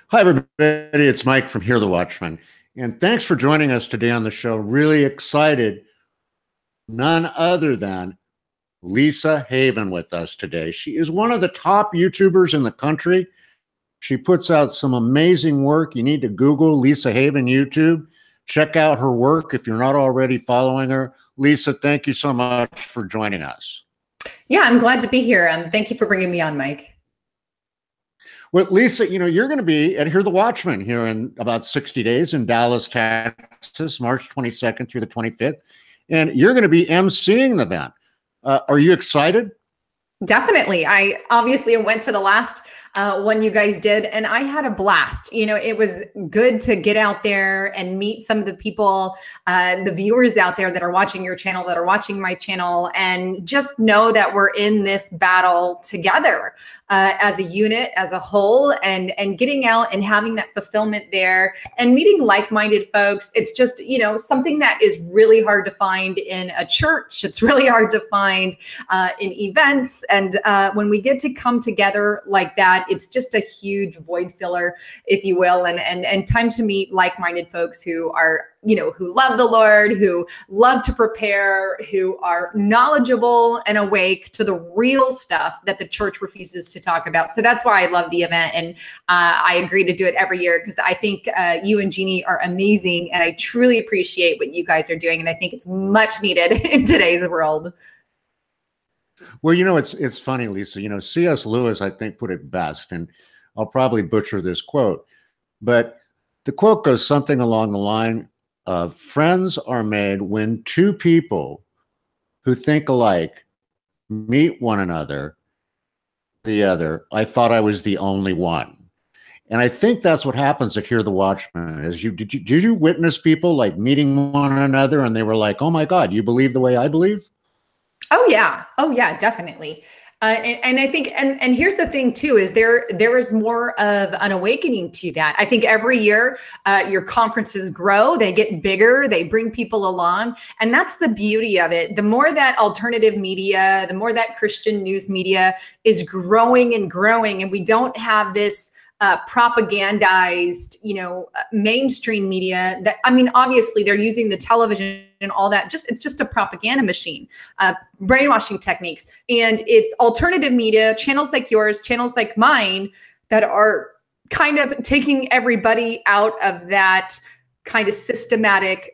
Hi, everybody. It's Mike from Here, the Watchman. And thanks for joining us today on the show. Really excited. None other than Lisa Haven with us today. She is one of the top YouTubers in the country. She puts out some amazing work. You need to Google Lisa Haven YouTube. Check out her work if you're not already following her. Lisa, thank you so much for joining us. Yeah, I'm glad to be here. Thank you for bringing me on, Mike. Well, Lisa, you're going to be at Hear the Watchman here in about 60 days in Dallas, Texas, March 22nd through the 25th. And you're going to be emceeing the event. Are you excited? Definitely. I obviously went to the last one you guys did, and I had a blast. It was good to get out there and meet some of the people, the viewers out there that are watching your channel, that are watching my channel, and just know that we're in this battle together as a unit, as a whole, and getting out and having that fulfillment there and meeting like-minded folks. It's just, something that is really hard to find in a church. It's really hard to find in events. And when we get to come together like that, it's just a huge void filler, if you will, and time to meet like-minded folks who are, who love the Lord, who love to prepare, who are knowledgeable and awake to the real stuff that the church refuses to talk about. So that's why I love the event. And I agree to do it every year because I think you and Jeannie are amazing. And I truly appreciate what you guys are doing. And I think it's much needed in today's world. Well, it's funny, Lisa. C.S. Lewis, I think, put it best, and I'll probably butcher this quote, but the quote goes something along the line of friends are made when two people who think alike meet one another. The other, I thought I was the only one. And I think that's what happens at Hear the Watchman. Did you witness people like meeting one another and they were like, oh my God, you believe the way I believe? Oh yeah, definitely. And I think, and here's the thing too, is there is more of an awakening to that. I think every year your conferences grow, they get bigger, they bring people along. And that's the beauty of it. The more that alternative media, the more that Christian news media is growing and growing, and we don't have this propagandized, mainstream media that, obviously they're using the television and all that. It's just a propaganda machine, brainwashing techniques. And it's alternative media, channels like yours, channels like mine that are kind of taking everybody out of that kind of systematic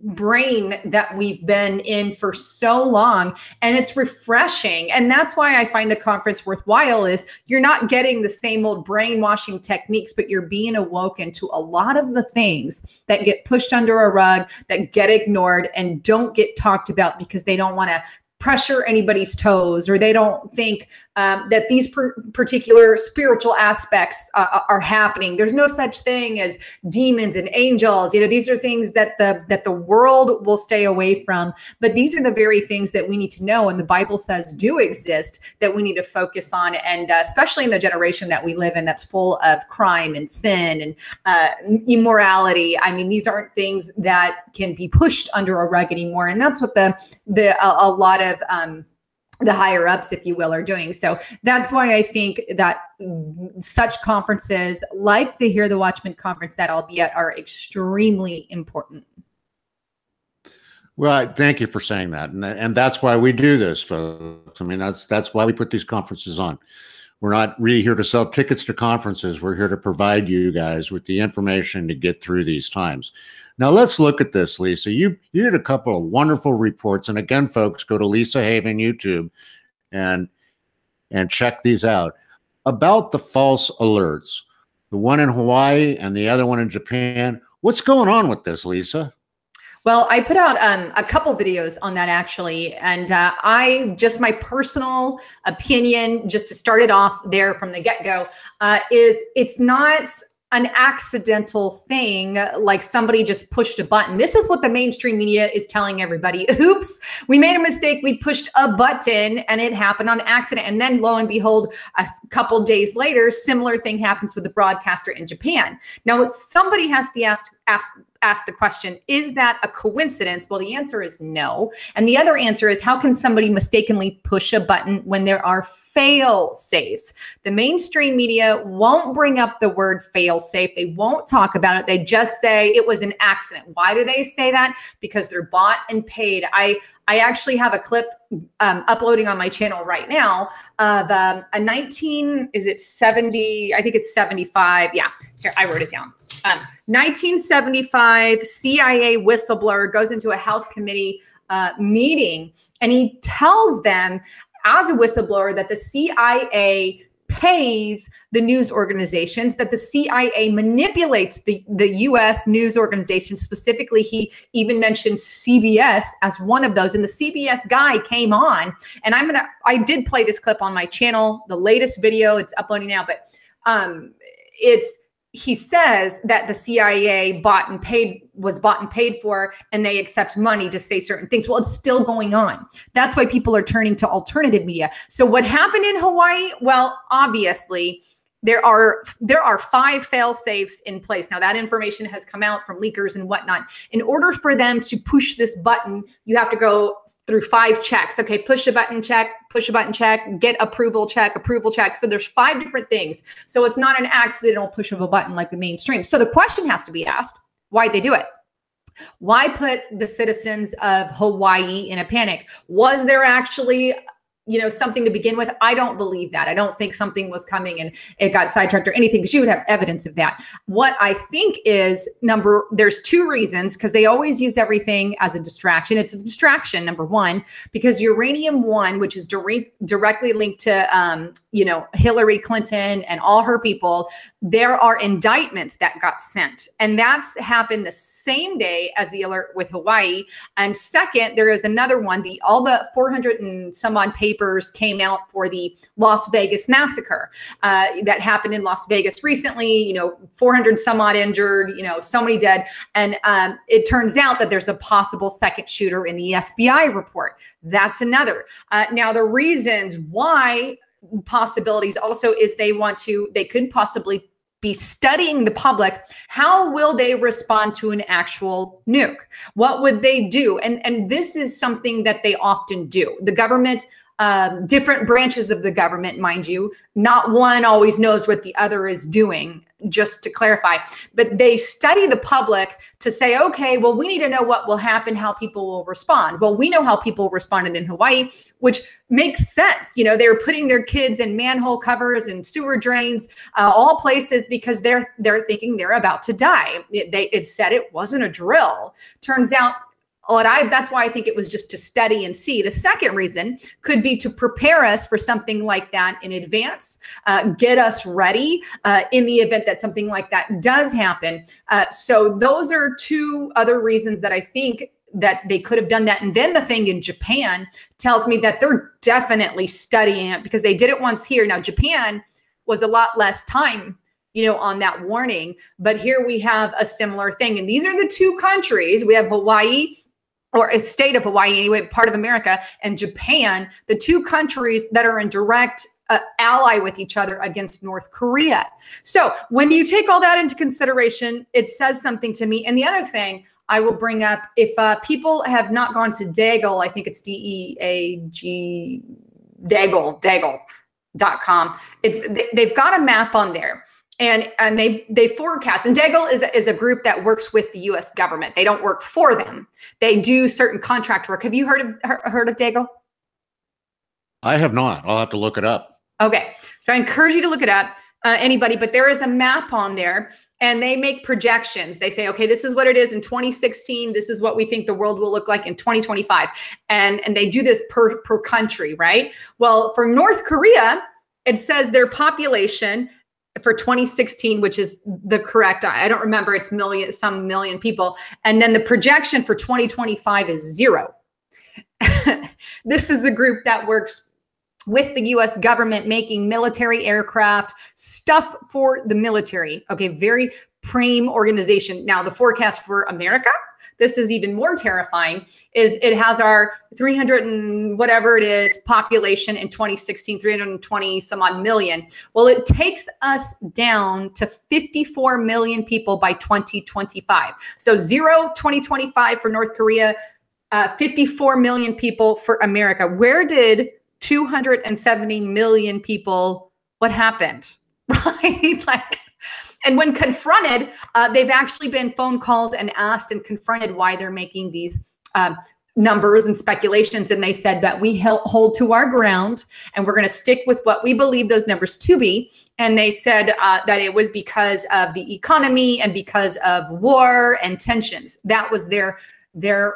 brain that we've been in for so long. And it's refreshing. And that's why I find the conference worthwhile is you're not getting the same old brainwashing techniques, but you're being awoken to a lot of the things that get pushed under a rug, that get ignored and don't get talked about because they don't want to pressure anybody's toes, or they don't think that these particular spiritual aspects are happening. There's no such thing as demons and angels. These are things that the world will stay away from. But these are the very things that we need to know, and the Bible says do exist, that we need to focus on. And especially in the generation that we live in, that's full of crime and sin and immorality. These aren't things that can be pushed under a rug anymore. And that's what a lot of the higher ups, if you will, are doing. So that's why I think that such conferences like the Hear the Watchman conference that I'll be at are extremely important. Well, thank you for saying that. And that's why we do this, folks. That's why we put these conferences on. We're not really here to sell tickets to conferences. We're here to provide you guys with the information to get through these times. Now, let's look at this, Lisa. You did a couple of wonderful reports. And again, folks, go to Lisa Haven YouTube and check these out. About the false alerts, the one in Hawaii and the other one in Japan. What's going on with this, Lisa? Well, I put out a couple videos on that actually. And my personal opinion, just to start it off there from the get-go, is it's not an accidental thing, like somebody just pushed a button. This is what the mainstream media is telling everybody. Oops, we made a mistake. We pushed a button and it happened on accident. And then lo and behold, a couple days later, similar thing happens with the broadcaster in Japan. Now, somebody has to ask ask the question, is that a coincidence? Well, the answer is no. And the other answer is, how can somebody mistakenly push a button when there are fail safes? The mainstream media won't bring up the word fail safe. They won't talk about it. They just say it was an accident. Why do they say that? Because they're bought and paid. I actually have a clip uploading on my channel right now of a 1970, I think it's 75. Yeah, here, I wrote it down. 1975 CIA whistleblower goes into a House committee meeting, and he tells them as a whistleblower that the CIA pays the news organizations, that the CIA manipulates the US news organizations. Specifically, he even mentioned CBS as one of those. And the CBS guy came on, and I did play this clip on my channel, the latest video, it's uploading now, but he says that the CIA was bought and paid for, and they accept money to say certain things. Well, it's still going on. That's why people are turning to alternative media. So what happened in Hawaii? Well, obviously, there are 5 fail safes in place. Now, that information has come out from leakers and whatnot. In order for them to push this button, you have to go through 5 checks. Okay, push a button, check, push a button, check, get approval, check, approval, check. So there's 5 different things. So it's not an accidental push of a button like the mainstream. So the question has to be asked, why'd they do it? Why put the citizens of Hawaii in a panic? Was there actually something to begin with? I don't believe that. I don't think something was coming and it got sidetracked or anything, because you would have evidence of that. What I think is there's 2 reasons, because they always use everything as a distraction. It's a distraction, number one, because uranium-1, which is directly linked to, Hillary Clinton and all her people, there are indictments that got sent. And that's happened the same day as the alert with Hawaii. And second, there is another one, all the 400 and some odd papers came out for the Las Vegas massacre that happened in Las Vegas recently, 400 some odd injured, so many dead. And it turns out that there's a possible second shooter in the FBI report. That's another. Now, the reasons why possibilities also is they could possibly be studying the public. How will they respond to an actual nuke? What would they do? And this is something that they often do. The government, different branches of the government, mind you, not one always knows what the other is doing, just to clarify, but they study the public to say, okay, well, we need to know what will happen, how people will respond. Well, we know how people responded in Hawaii, which makes sense. They were putting their kids in manhole covers and sewer drains, all places, because they're thinking they're about to die. It said it wasn't a drill. Turns out, that's why I think it was just to study and see. The second reason could be to prepare us for something like that in advance, get us ready in the event that something like that does happen. So those are 2 other reasons that I think that they could have done that. And then the thing in Japan tells me that they're definitely studying it, because they did it once here. Now, Japan was a lot less time on that warning, but here we have a similar thing. And these are the 2 countries. We have Hawaii, or a state of Hawaii anyway, part of America, and Japan, the 2 countries that are in direct ally with each other against North Korea. So when you take all that into consideration, it says something to me. And the other thing I will bring up, if people have not gone to Daigle, I think it's DEAG, Daigle.com. They've got a map on there. And they forecast, and Daigle is a group that works with the U.S. government. They don't work for them. They do certain contract work. Have you heard of Daigle? I have not. I'll have to look it up. Okay, so I encourage you to look it up, anybody. But there is a map on there, and they make projections. They say, okay, this is what it is in 2016. This is what we think the world will look like in 2025, and they do this per country, right? Well, for North Korea, it says their population for 2016, which is the correct, I don't remember, it's some million people. And then the projection for 2025 is 0. This is a group that works with the US government, making military aircraft, stuff for the military. Okay, very prime organization. Now, the forecast for America, this is even more terrifying, is it has our 300 and whatever it is population in 2016, 320 some odd million. Well, it takes us down to 54 million people by 2025. So 2025 for North Korea, 54 million people for America. Where did 270 million people, what happened? Right? Like, and when confronted, they've actually been phone called and asked and confronted why they're making these numbers and speculations. And they said that we hold to our ground and we're going to stick with what we believe those numbers to be. And they said that it was because of the economy and because of war and tensions. That was their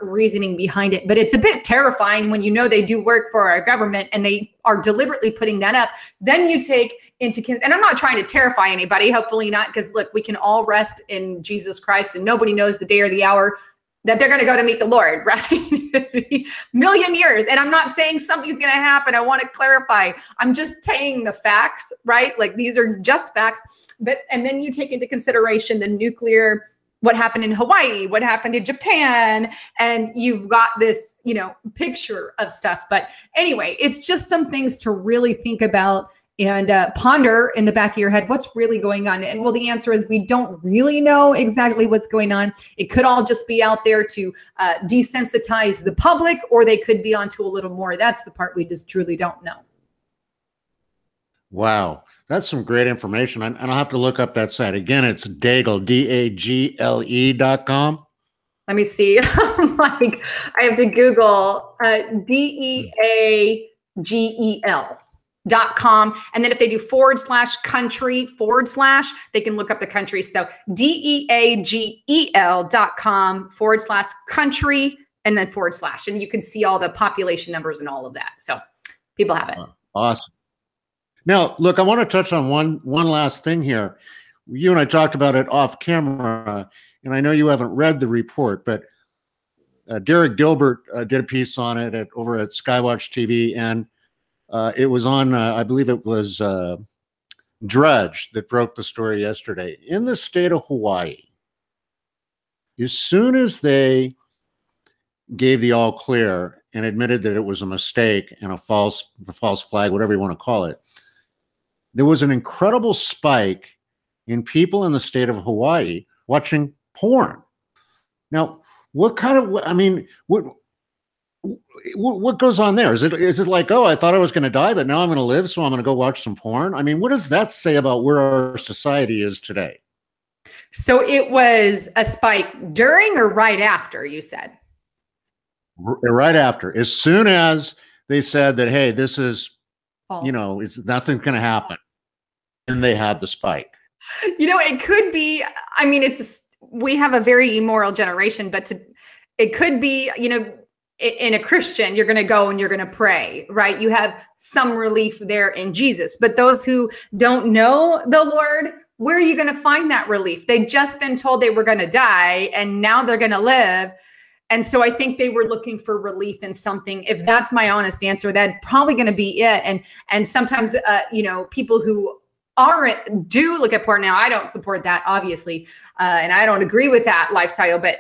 reasoning behind it. But it's a bit terrifying when you know they do work for our government and they are deliberately putting that up. Then you take into consideration, and I'm not trying to terrify anybody, hopefully not, because look, we can all rest in Jesus Christ and nobody knows the day or the hour that they're going to go to meet the Lord, right? Million years. And I'm not saying something's going to happen. I want to clarify. I'm just saying the facts, right? Like these are just facts. But, and then you take into consideration the nuclear, what happened in Hawaii, what happened in Japan, and you've got this, you know, picture of stuff. But anyway, it's just some things to really think about and ponder in the back of your head, what's really going on? And well, the answer is we don't really know exactly what's going on. It could all just be out there to desensitize the public, or they could be onto a little more. That's the part we just truly don't know. Wow. That's some great information. And I'll have to look up that site. Again, it's Dagle, DAGLE.com. Let me see. Like, I have to Google DEAGEL.com. And then if they do /country/ they can look up the country. So DEAGEL.com /country and then / and you can see all the population numbers and all of that. So people have it. Awesome. Now, look, I want to touch on one last thing here. You and I talked about it off camera, and I know you haven't read the report, but Derek Gilbert did a piece on it over at Skywatch TV, and it was on, I believe it was Drudge that broke the story yesterday. In the state of Hawaii, as soon as they gave the all clear and admitted that it was a mistake and a false flag, whatever you want to call it, there was an incredible spike in people in the state of Hawaii watching porn. Now, what kind of, I mean, what goes on there? Is it like, oh, I thought I was going to die, but now I'm going to live, so I'm going to go watch some porn? I mean, what does that say about where our society is today? So it was a spike during or right after, you said? Right after. As soon as they said that, hey, this is, false. You know, nothing's going to happen. And they had the spike. You know, it could be, I mean, we have a very immoral generation, but it could be, you know, in a Christian, you're going to go and you're going to pray, right? You have some relief there in Jesus. But those who don't know the Lord, where are you going to find that relief? They've just been told they were going to die and now they're going to live. And so I think they were looking for relief in something. If that's my honest answer, that's probably going to be it. And sometimes, you know, people who do look at porn. Now, I don't support that, obviously, and I don't agree with that lifestyle, but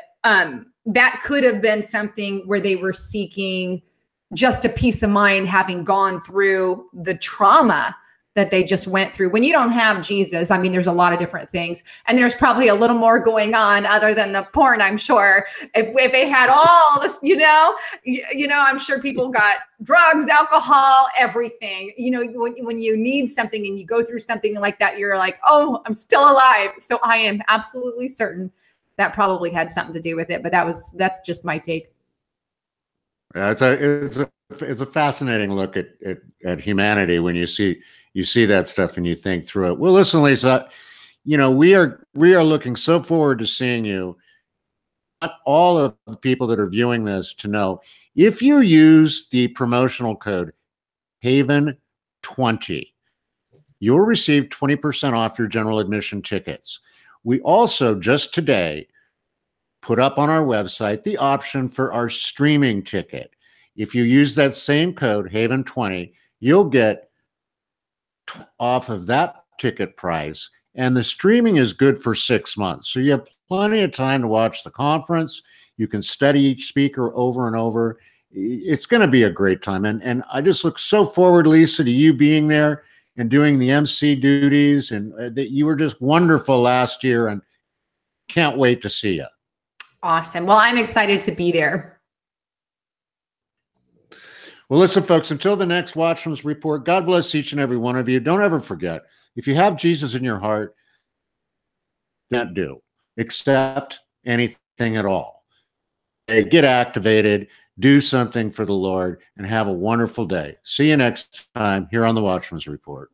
that could have been something where they were seeking just a peace of mind, having gone through the trauma that they just went through. When you don't have Jesus, I mean, there's a lot of different things, and there's probably a little more going on other than the porn, I'm sure. If they had all this, you know, I'm sure people got drugs, alcohol, everything. You know, when you need something and you go through something like that, you're like, oh, I'm still alive. So I am absolutely certain that probably had something to do with it. But that's just my take. Yeah, it's a fascinating look at humanity when you see that stuff and you think through it. Well, listen, Lisa, you know, we are looking so forward to seeing you. Not all of the people that are viewing this to know, if you use the promotional code Haven20, you'll receive 20% off your general admission tickets. We also just today put up on our website the option for our streaming ticket. If you use that same code Haven20, you'll get off of that ticket price. And the streaming is good for 6 months. So you have plenty of time to watch the conference. You can study each speaker over and over. It's going to be a great time. And I just look so forward, Lisa, to you being there and doing the MC duties. And that you were just wonderful last year, and can't wait to see you. Awesome. Well, I'm excited to be there. Well, listen, folks, until the next Watchman's Report, God bless each and every one of you. Don't ever forget, if you have Jesus in your heart, don't do, accept anything at all. Get activated, do something for the Lord, and have a wonderful day. See you next time here on the Watchman's Report.